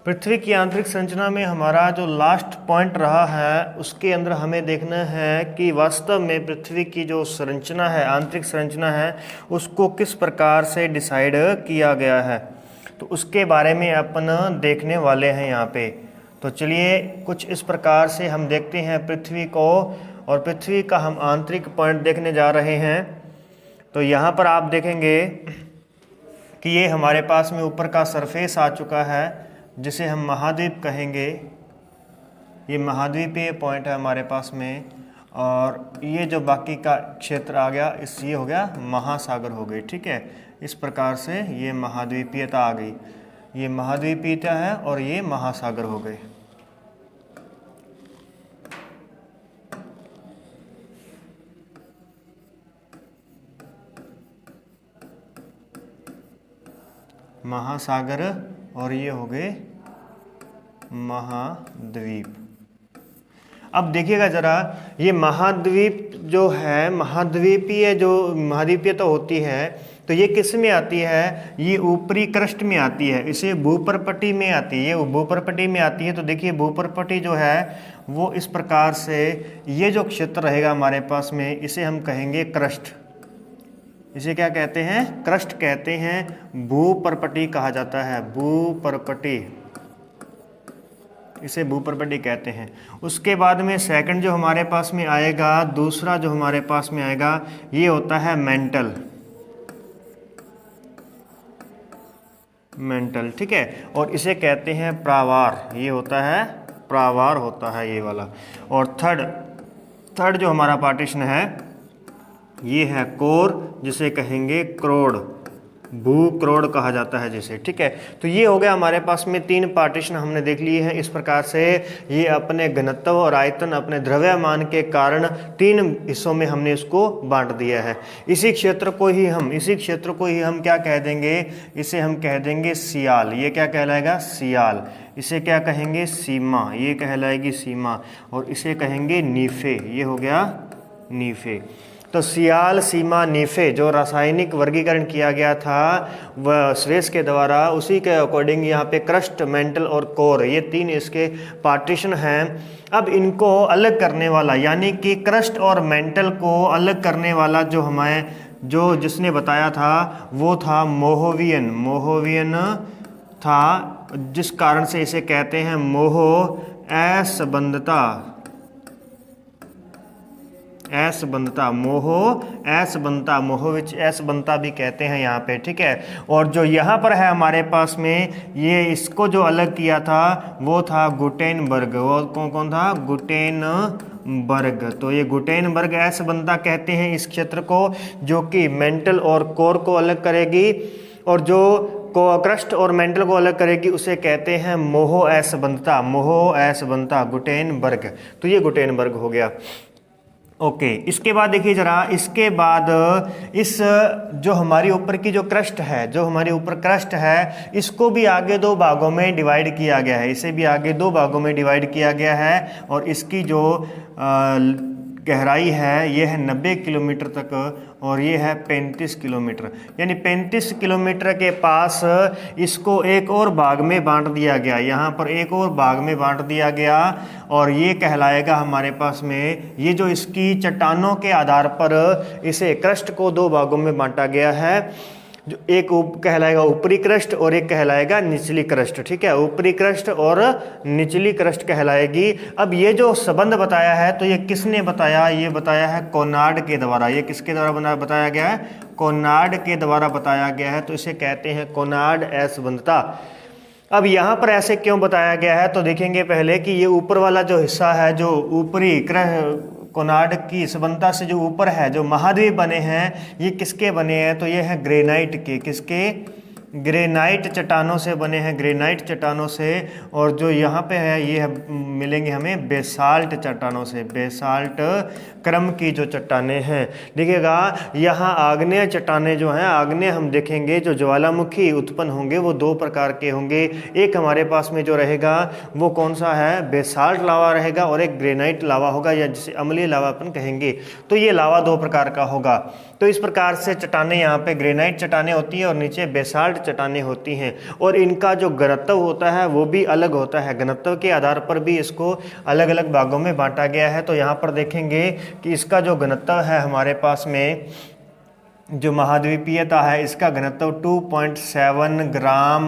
पृथ्वी की आंतरिक संरचना में हमारा जो लास्ट पॉइंट रहा है उसके अंदर हमें देखना है कि वास्तव में पृथ्वी की जो संरचना है, आंतरिक संरचना है, उसको किस प्रकार से डिसाइड किया गया है, तो उसके बारे में अपन देखने वाले हैं यहाँ पे। तो चलिए कुछ इस प्रकार से हम देखते हैं पृथ्वी को, और पृथ्वी का हम आंतरिक पॉइंट देखने जा रहे हैं। तो यहाँ पर आप देखेंगे कि ये हमारे पास में ऊपर का सरफेस आ चुका है जिसे हम महाद्वीप कहेंगे। ये महाद्वीपीय पॉइंट है हमारे पास में, और ये जो बाकी का क्षेत्र आ गया ये हो गया महासागर हो गई। ठीक है, इस प्रकार से ये महाद्वीपीयता आ गई, ये महाद्वीपीयता है और ये महासागर हो गए। महासागर और ये हो गए महाद्वीप। अब देखिएगा जरा, ये महाद्वीप जो है, महाद्वीपीय जो महाद्वीपीय तो होती है, तो ये किस में आती है? ये ऊपरी क्रस्ट में आती है, इसे भूपर्पटी में आती है, ये भूपर्पटी में आती है। तो देखिए भूपर्पटी जो है वो इस प्रकार से, ये जो क्षेत्र रहेगा हमारे पास में, इसे हम कहेंगे क्रस्ट। इसे क्या कहते हैं? क्रस्ट कहते हैं, भूपर्पटी कहा जाता है, भूपर्पटी, इसे भूपर्पटी कहते हैं। उसके बाद में सेकंड जो हमारे पास में आएगा, दूसरा जो हमारे पास में आएगा, ये होता है मेंटल, मेंटल। ठीक है, और इसे कहते हैं प्रावार, ये होता है प्रावार होता है ये वाला। और थर्ड जो हमारा पार्टीशन है ये है कोर, जिसे कहेंगे क्रोड, भूक्रोड कहा जाता है जिसे। ठीक है, तो ये हो गया हमारे पास में 3 पार्टीशन हमने देख लिए हैं। इस प्रकार से ये अपने घनत्व और आयतन, अपने द्रव्यमान के कारण 3 हिस्सों में हमने इसको बांट दिया है। इसी क्षेत्र को ही हम क्या कह देंगे? इसे हम कह देंगे सियाल। ये क्या कहलाएगा? सियाल। इसे क्या कहेंगे? सीमा, ये कहलाएगी सीमा। और इसे कहेंगे नीफे, ये हो गया नीफे। तो सियाल, सीमा, नीफे जो रासायनिक वर्गीकरण किया गया था वह स्वेस के द्वारा, उसी के अकॉर्डिंग यहाँ पे क्रस्ट, मेंटल और कोर, ये 3 इसके पार्टीशन हैं। अब इनको अलग करने वाला, यानी कि क्रस्ट और मेंटल को अलग करने वाला जो हमें जिसने बताया था वो था मोहोवियन था, जिस कारण से इसे कहते हैं मोहो असंबंधता, मोहो असंबंधता, मोहोविच असंबंधता भी कहते हैं यहाँ पे। ठीक है, और जो यहाँ पर है हमारे पास में, ये इसको जो अलग किया था वो था गुटेनबर्ग। वो कौन था? गुटेनबर्ग। तो ये गुटेनबर्ग असंबंधता कहते हैं इस क्षेत्र को, जो कि मेंटल और कोर को अलग करेगी, और जो क्रस्ट और मेंटल को अलग करेगी उसे कहते हैं मोहो असंबंधता, गुटेनबर्ग। तो ये गुटेनबर्ग हो गया। ओके, इसके बाद देखिए जरा, इसके बाद इस जो हमारी ऊपर की जो क्रस्ट है, जो हमारे ऊपर क्रस्ट है, इसको भी आगे 2 भागों में डिवाइड किया गया है, इसे भी आगे 2 भागों में डिवाइड किया गया है। और इसकी जो गहराई है ये है 90 किलोमीटर तक, और ये है 35 किलोमीटर, यानी 35 किलोमीटर के पास इसको एक और भाग में बांट दिया गया, यहाँ पर एक और भाग में बांट दिया गया। और ये कहलाएगा हमारे पास में, ये जो इसकी चट्टानों के आधार पर इसे क्रस्ट को 2 भागों में बांटा गया है, जो एक कहलाएगा ऊपरी क्रस्ट और एक कहलाएगा निचली क्रस्ट। ठीक है, ऊपरी क्रस्ट और निचली क्रस्ट कहलाएगी। अब ये जो संबंध बताया है, तो ये किसने बताया? ये बताया है कोनार्ड के द्वारा। ये किसके द्वारा बताया गया है? कोनार्ड के द्वारा बताया गया है। तो इसे कहते हैं कोनार्ड असंबंधता। अब यहाँ पर ऐसे क्यों बताया गया है? तो देखेंगे पहले कि ये ऊपर वाला जो हिस्सा है, जो ऊपरी कोनार्ड की संबंधता से जो ऊपर है, जो महाद्वीप बने हैं, ये किसके बने हैं? तो ये है ग्रेनाइट के, किसके? ग्रेनाइट चट्टानों से बने हैं, ग्रेनाइट चट्टानों से। और जो यहाँ पे है ये मिलेंगे हमें बेसाल्ट चट्टानों से, बेसाल्ट क्रम की जो चट्टानें हैं। देखिएगा यहाँ आग्नेय चट्टानें जो हैं, आग्नेय हम देखेंगे जो ज्वालामुखी उत्पन्न होंगे वो 2 प्रकार के होंगे। एक हमारे पास में जो रहेगा वो कौन सा है? बेसाल्ट लावा रहेगा, और एक ग्रेनाइट लावा होगा, या जिसे अम्लीय लावा अपन कहेंगे। तो ये लावा 2 प्रकार का होगा। तो इस प्रकार से चट्टानें यहाँ पे ग्रेनाइट चट्टानें होती है और नीचे बेसाल्ट हार्ड चट्टानें होती हैं और इनका जो घनत्व होता है वो भी अलग होता है। घनत्व के आधार पर भी इसको अलग अलग भागों में बांटा गया है। तो यहाँ पर देखेंगे कि इसका जो घनत्व है हमारे पास में, जो महाद्वीपीयता है, इसका घनत्व 2.7 ग्राम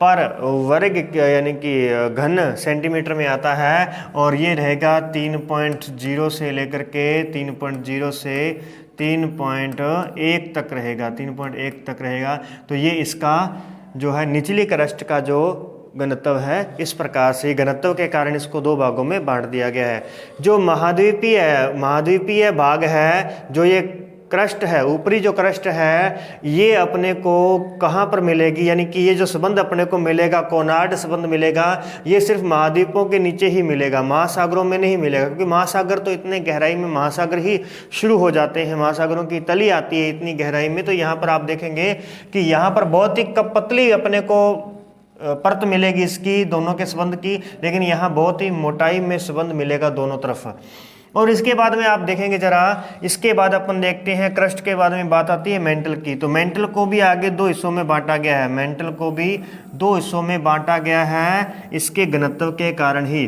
पर वर्ग यानी कि घन सेंटीमीटर में आता है और ये रहेगा 3.0 से लेकर के 3.0 से 3.1 तक रहेगा, 3.1 तक रहेगा। तो ये इसका जो है निचली क्रस्ट का जो घनत्व है, इस प्रकार से घनत्व के कारण इसको दो भागों में बांट दिया गया है। जो महाद्वीपीय भाग है, जो ये क्रस्ट है, ऊपरी जो क्रस्ट है, ये अपने को कहाँ पर मिलेगी, यानी कि ये जो संबंध अपने को मिलेगा, कोनार्ड संबंध मिलेगा, ये सिर्फ महाद्वीपों के नीचे ही मिलेगा, महासागरों में नहीं मिलेगा, क्योंकि महासागर तो इतने गहराई में महासागर ही शुरू हो जाते हैं, महासागरों की तली आती है इतनी गहराई में। तो यहाँ पर आप देखेंगे कि यहाँ पर बहुत ही पतली अपने को परत मिलेगी इसकी, दोनों के संबंध की, लेकिन यहाँ बहुत ही मोटाई में संबंध मिलेगा दोनों तरफ। और इसके बाद में आप देखेंगे जरा, इसके बाद अपन देखते हैं क्रस्ट के बाद में बात आती है मेंटल की। तो मेंटल को भी आगे दो हिस्सों में बांटा गया है, मेंटल को भी दो हिस्सों में बांटा गया है इसके घनत्व के कारण ही।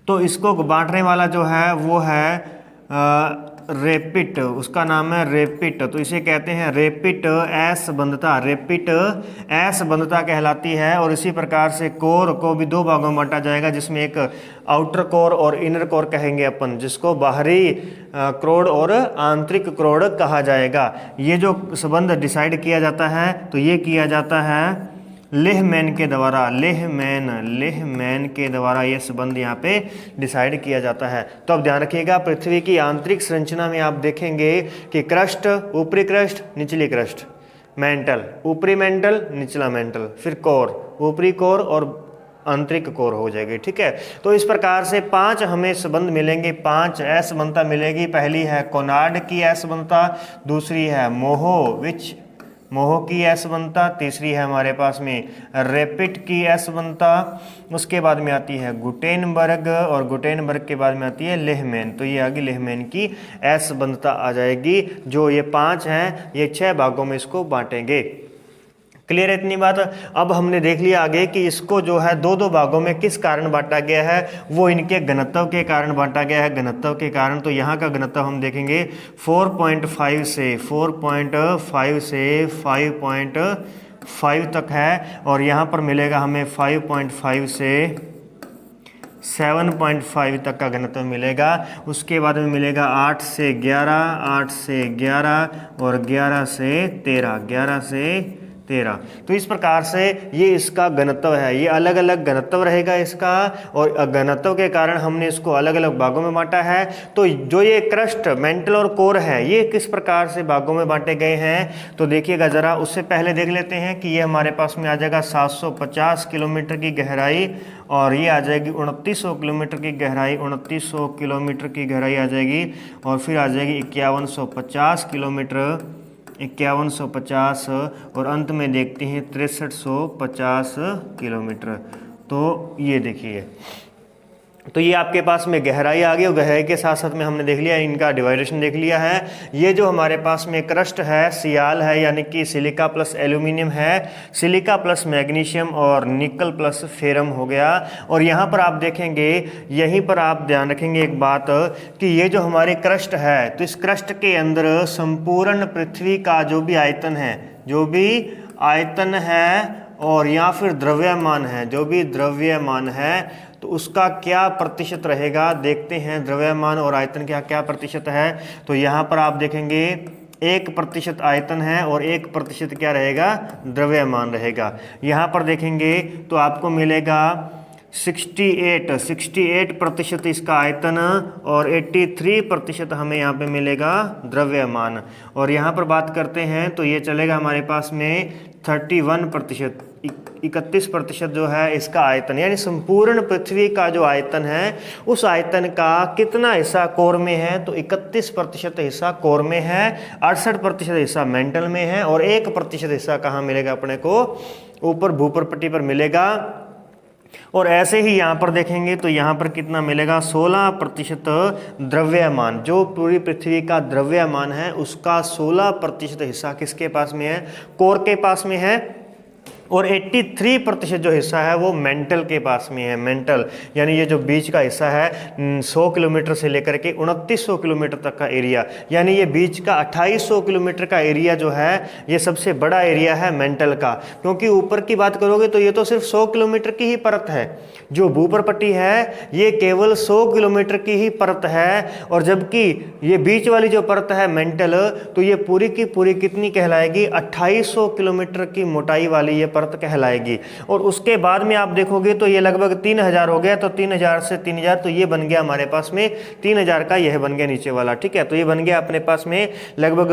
तो इसको बांटने वाला जो है वो है रेपिट, उसका नाम है रेपिट। तो इसे कहते हैं रेपिट असंबंधता, रेपिट असंबंधता कहलाती है। और इसी प्रकार से कोर को भी दो भागों में बांटा जाएगा, जिसमें एक आउटर कोर और इनर कोर कहेंगे अपन, जिसको बाहरी क्रोड और आंतरिक क्रोड कहा जाएगा। ये जो संबंध डिसाइड किया जाता है तो ये किया जाता है लेहमैन के द्वारा, लेहमैन के द्वारा ये संबंध यहाँ पे डिसाइड किया जाता है। तो अब ध्यान रखिएगा, पृथ्वी की आंतरिक संरचना में आप देखेंगे कि क्रस्ट, ऊपरी क्रस्ट, निचली क्रस्ट, मेंटल, ऊपरी मेंटल, निचला मेंटल, फिर कोर, ऊपरी कोर और आंतरिक कोर हो जाएगी। ठीक है, तो इस प्रकार से 5 हमें संबंध मिलेंगे, 5 असंबंधता मिलेगी। पहली है कोनार्ड की असंबंधता, दूसरी है मोहो की असंबंधता, तीसरी है हमारे पास में रेपिट की असंबंधता, उसके बाद में आती है गुटेनबर्ग और गुटेनबर्ग के बाद में आती है लेहमैन। तो ये आगे लेहमैन की असंबंधता आ जाएगी। जो ये 5 हैं, ये 6 भागों में इसको बांटेंगे। क्लियर है इतनी बात। अब हमने देख लिया आगे कि इसको जो है दो दो भागों में किस कारण बांटा गया है, वो इनके घनत्व के कारण बांटा गया है, घनत्व के कारण। तो यहाँ का घनत्व हम देखेंगे 4.5 से 5.5 तक है, और यहाँ पर मिलेगा हमें 5.5 से 7.5 तक का घनत्व मिलेगा। उसके बाद में मिलेगा 8 से 11, 8 से 11 और 11 से 13। तो इस प्रकार से ये इसका घनत्व है, ये अलग अलग घनत्व रहेगा इसका, और घनत्व के कारण हमने इसको अलग अलग भागों में बांटा है। तो जो ये क्रस्ट, मेंटल और कोर है, ये किस प्रकार से भागों में बांटे गए हैं तो देखिएगा जरा। उससे पहले देख लेते हैं कि ये हमारे पास में आ जाएगा 750 किलोमीटर की गहराई, और ये आ जाएगी 2900 किलोमीटर की गहराई, 2900 किलोमीटर की गहराई आ जाएगी, और फिर आ जाएगी 5150 किलोमीटर, 5150, और अंत में देखते हैं 6350 किलोमीटर। तो ये देखिए, तो ये आपके पास में गहराई आ गई, और गहराई के साथ साथ में हमने देख लिया इनका डिवाइडेशन देख लिया है। ये जो हमारे पास में क्रस्ट है, सियाल है, यानी कि सिलिका प्लस एल्यूमिनियम है, सिलिका प्लस मैग्नीशियम और निकल प्लस फेरम हो गया। और यहाँ पर आप देखेंगे, यहीं पर आप ध्यान रखेंगे एक बात कि ये जो हमारे क्रस्ट है, तो इस क्रस्ट के अंदर संपूर्ण पृथ्वी का जो भी आयतन है और या फिर द्रव्यमान है, जो भी द्रव्यमान है, तो उसका क्या प्रतिशत रहेगा देखते हैं। द्रव्यमान और आयतन का क्या प्रतिशत है, तो यहाँ पर आप देखेंगे 1% आयतन है और 1% क्या रहेगा, द्रव्यमान रहेगा। यहाँ पर देखेंगे तो आपको मिलेगा 68% इसका आयतन, और 83% हमें यहाँ पे मिलेगा द्रव्यमान। और यहाँ पर बात करते हैं तो ये चलेगा हमारे पास में 31% जो है इसका आयतन, यानी संपूर्ण पृथ्वी का जो आयतन है, उस आयतन का कितना हिस्सा कोर में है, तो 31% हिस्सा कोर में है, 68% हिस्सा मेंटल में है, और 1% हिस्सा कहाँ मिलेगा अपने को, ऊपर भूपर पट्टी पर मिलेगा। और ऐसे ही यहाँ पर देखेंगे तो यहाँ पर कितना मिलेगा, 16% द्रव्यमान, जो पूरी पृथ्वी का द्रव्यमान है उसका 16% हिस्सा किसके पास में है, कोर के पास में है। और 83% जो हिस्सा है वो मेंटल के पास में है। मेंटल यानी ये जो बीच का हिस्सा है 100 किलोमीटर से लेकर के 2900 किलोमीटर तक का एरिया, यानी ये बीच का 2800 किलोमीटर का एरिया जो है ये सबसे बड़ा एरिया है मेंटल का। क्योंकि ऊपर की बात करोगे तो ये तो सिर्फ 100 किलोमीटर की ही परत है, जो भूपरपट्टी है ये केवल 100 किलोमीटर की ही परत है। और जबकि ये बीच वाली जो परत है मेंटल, तो ये पूरी की पूरी कितनी कहलाएगी, 2800 किलोमीटर की मोटाई वाली ये परत कहलाएगी। और उसके बाद में आप देखोगे तो ये लगभग 3000 हो गया, तो 3000 से 3000 तो ये बन गया हमारे पास में 3000 का, यह बन गया नीचे वाला, ठीक है। तो ये बन गया अपने पास में लगभग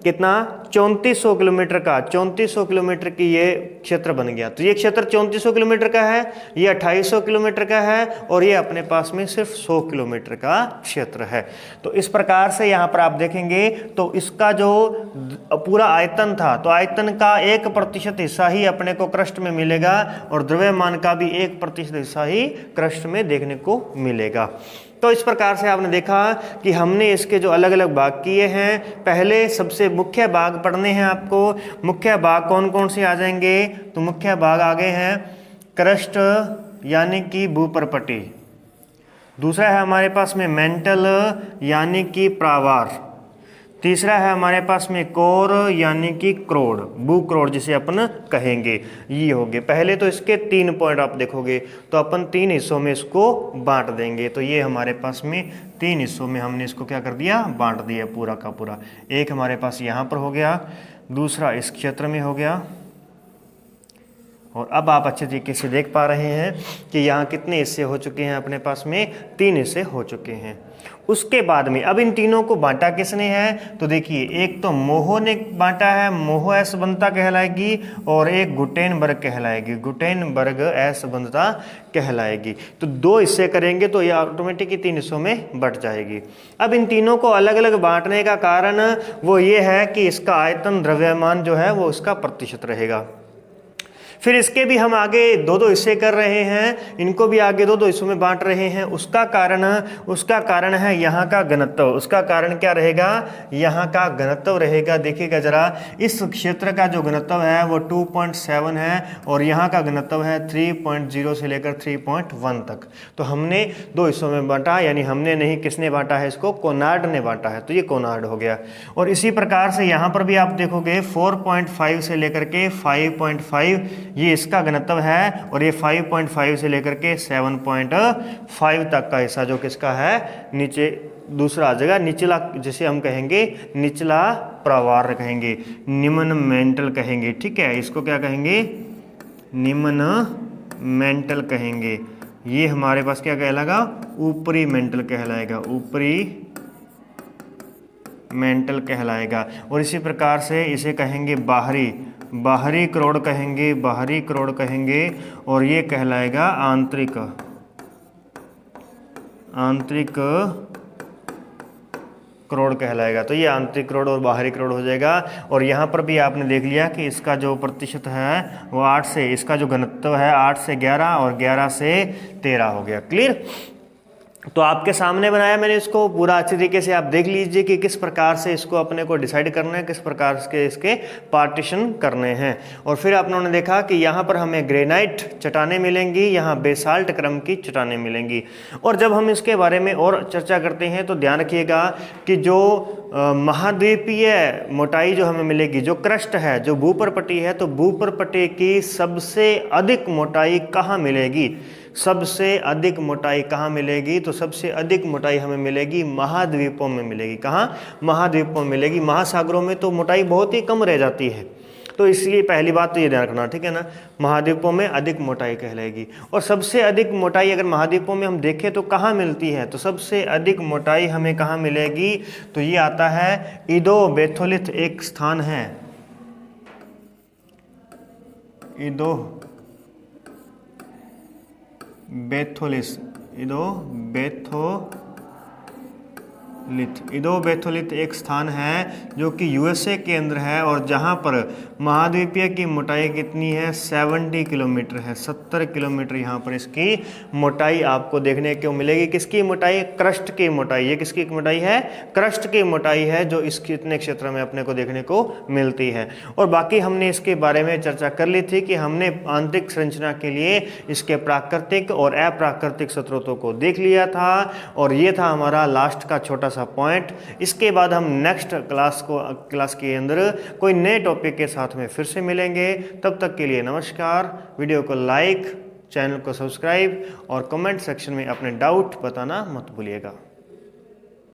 कितना, 3400 किलोमीटर का, 3400 किलोमीटर की ये क्षेत्र बन गया। तो ये क्षेत्र 3400 किलोमीटर का है, ये 2800 किलोमीटर का है, और ये अपने पास में सिर्फ 100 किलोमीटर का क्षेत्र है। तो इस प्रकार से यहाँ पर आप देखेंगे तो इसका जो पूरा आयतन था, तो आयतन का 1% हिस्सा ही अपने को क्रस्ट में मिलेगा, और द्रव्यमान का भी 1% हिस्सा ही क्रस्ट में देखने को मिलेगा। तो इस प्रकार से आपने देखा कि हमने इसके जो अलग अलग भाग किए हैं। पहले सबसे मुख्य भाग पढ़ने हैं आपको। मुख्य भाग कौन कौन से आ जाएंगे, तो मुख्य भाग आगे हैं क्रस्ट यानी कि भूपरपट्टी, दूसरा है हमारे पास में मेंटल यानी कि प्रावार, तीसरा है हमारे पास में कोर यानी कि क्रोड, भूक्रोड जिसे अपन कहेंगे। ये हो गए पहले। तो इसके 3 पॉइंट आप देखोगे तो अपन 3 हिस्सों में इसको बांट देंगे। तो ये हमारे पास में 3 हिस्सों में हमने इसको क्या कर दिया, बांट दिया पूरा का पूरा। एक हमारे पास यहाँ पर हो गया, दूसरा इस क्षेत्र में हो गया, और अब आप अच्छे तरीके से देख पा रहे हैं कि यहाँ कितने हिस्से हो चुके हैं, अपने पास में 3 हिस्से हो चुके हैं। उसके बाद में अब इन तीनों को बांटा किसने है, तो देखिए एक तो मोहो ने बांटा है, मोहो असबंधता कहलाएगी, और एक गुटेनबर्ग कहलाएगी, गुटेनबर्ग असबंधता कहलाएगी। तो 2 हिस्से करेंगे तो ये ऑटोमेटिक ही 3 हिस्सों में बट जाएगी। अब इन तीनों को अलग अलग बांटने का कारण वो ये है कि इसका आयतन द्रव्यमान जो है वो इसका प्रतिशत रहेगा। फिर इसके भी हम आगे 2-2 हिस्से कर रहे हैं, इनको भी आगे 2-2 हिस्सों में बांट रहे हैं। उसका कारण है यहाँ का घनत्व। उसका कारण क्या रहेगा, यहाँ का घनत्व रहेगा। देखिएगा जरा, इस क्षेत्र का जो घनत्व है वो 2.7 है, और यहाँ का घनत्व है 3.0 से लेकर 3.1 तक। तो हमने 2 हिस्सों में बांटा, यानी हमने नहीं, किसने बांटा है इसको, कोनार्ड ने बांटा है। तो ये कोनार्ड हो गया। और इसी प्रकार से यहाँ पर भी आप देखोगे 4.5 से लेकर के 5.5 ये इसका घनत्व है, और ये 5.5 से लेकर के 7.5 तक का हिस्सा जो किसका है, नीचे दूसरा आ जाएगा, निचला, जिसे हम कहेंगे निचला प्रवार कहेंगे, निम्न मेंटल कहेंगे, ठीक है। इसको क्या कहेंगे, निम्न मेंटल कहेंगे। ये हमारे पास क्या कहलाएगा, ऊपरी मेंटल कहलाएगा, ऊपरी मेंटल कहलाएगा। और इसी प्रकार से इसे कहेंगे बाहरी क्रोड कहेंगे, बाहरी क्रोड कहेंगे, और ये कहलाएगा आंतरिक क्रोड कहलाएगा। तो ये आंतरिक क्रोड और बाहरी क्रोड हो जाएगा। और यहाँ पर भी आपने देख लिया कि इसका जो प्रतिशत है वो 8 से, इसका जो घनत्व है 8 से 11 और 11 से 13 हो गया। क्लियर। तो आपके सामने बनाया मैंने इसको, पूरा अच्छे तरीके से आप देख लीजिए कि किस प्रकार से इसको अपने को डिसाइड करना है, किस प्रकार के इसके पार्टीशन करने हैं। और फिर आपने देखा कि यहाँ पर हमें ग्रेनाइट चट्टानें मिलेंगी, यहाँ बेसाल्ट क्रम की चट्टानें मिलेंगी। और जब हम इसके बारे में और चर्चा करते हैं तो ध्यान रखिएगा कि जो महाद्वीपीय मोटाई जो हमें मिलेगी, जो क्रस्ट है, जो भूपरपट्टी है, तो भूपरपट्टी की सबसे अधिक मोटाई कहाँ मिलेगी, सबसे अधिक मोटाई कहाँ मिलेगी, तो सबसे अधिक मोटाई हमें मिलेगी महाद्वीपों में मिलेगी। कहाँ, महाद्वीपों में मिलेगी। महासागरों में तो मोटाई बहुत ही कम रह जाती है। तो इसलिए पहली बात तो ये ध्यान रखना, ठीक है ना, महाद्वीपों में अधिक मोटाई कहलाएगी। और सबसे अधिक मोटाई अगर महाद्वीपों में हम देखें तो कहाँ मिलती है, तो सबसे अधिक मोटाई हमें कहाँ मिलेगी, तो ये आता है इदो बेथोलिथ, एक स्थान है इदो बेथोलिस, इदो बेथोलिस इदोबैथोलिथ एक स्थान है जो कि यूएसए के अंदर है और जहां पर महाद्वीपीय की मोटाई कितनी है 70 किलोमीटर है। 70 किलोमीटर यहाँ पर इसकी मोटाई आपको देखने को मिलेगी। किसकी मोटाई? क्रस्ट की मोटाई। ये किसकी मोटाई है? क्रस्ट की मोटाई है जो इस इतने क्षेत्र में अपने को देखने को मिलती है। और बाकी हमने इसके बारे में चर्चा कर ली थी कि हमने आंतरिक संरचना के लिए इसके प्राकृतिक और अप्राकृतिक स्रोतों को देख लिया था और ये था हमारा लास्ट का छोटा सा पॉइंट। इसके बाद हम नेक्स्ट क्लास के अंदर कोई नए टॉपिक के साथ में फिर से मिलेंगे। तब तक के लिए नमस्कार। वीडियो को लाइक, चैनल को सब्सक्राइब और कमेंट सेक्शन में अपने डाउट बताना मत भूलिएगा।